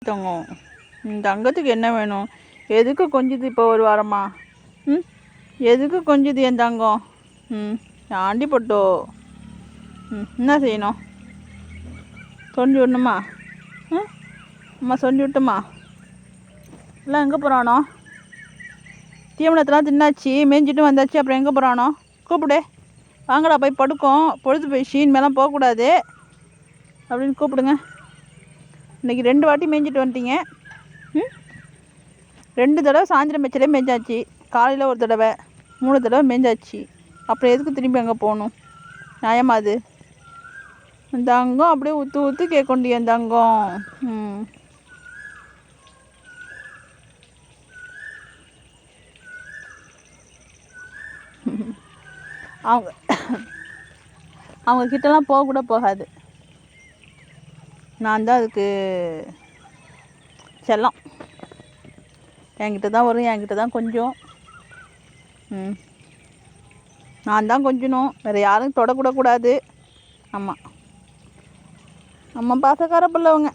தங்கம். தங்கத்துக்கு என்ன வேணும்? எதுக்கு கொஞ்சுது இப்போ ஒரு வாரமா? ம் எதுக்கு கொஞ்சுது என் தங்கம்? Aunty photo. என்ன செய்யணும்? சொல்லி விடணுமா? அம்மா சொல்லி விட்டுமா? எல்லாம் எங்கே போகிறானோ? தீவனத்தெல்லாம் தின்னாச்சு, மேய்ஞ்சிட்டு வந்தாச்சு. அப்புறம் எங்கே போகிறானோ? கூப்பிடு. வாங்கடா போய் படுக்கும், பொழுது போய் ஷீன் மேலாம் போகக்கூடாது அப்படின்னு கூப்பிடுங்க. இன்றைக்கி 2 வாட்டி மேய்ஞ்சிட்டு வந்துட்டீங்க. 2 தடவை சாயந்தரம் மேய்ச்சலே மேய்ஞ்சாச்சு, காலையில் ஒரு தடவை, 3 தடவை மேய்ஞ்சாச்சு. அப்புறம் எதுக்கு திரும்பி அங்கே போகணும்? நியாயமா அது? தங்கம் அப்படியே ஊற்று ஊற்று கேட்கொண்டி என் தங்கம். அவங்க அவங்க கிட்டலாம் போக கூட போகாது. நான் தான் அதுக்கு செல்லம். என்கிட்ட தான் வரும், என்கிட்ட தான் கொஞ்சம். நான் தான் கொஞ்சணும், வேறு யாரும் தொடக்கூடக்கூடாது. ஆமாம், நம்ம பாசக்கார பிள்ளை அவங்க.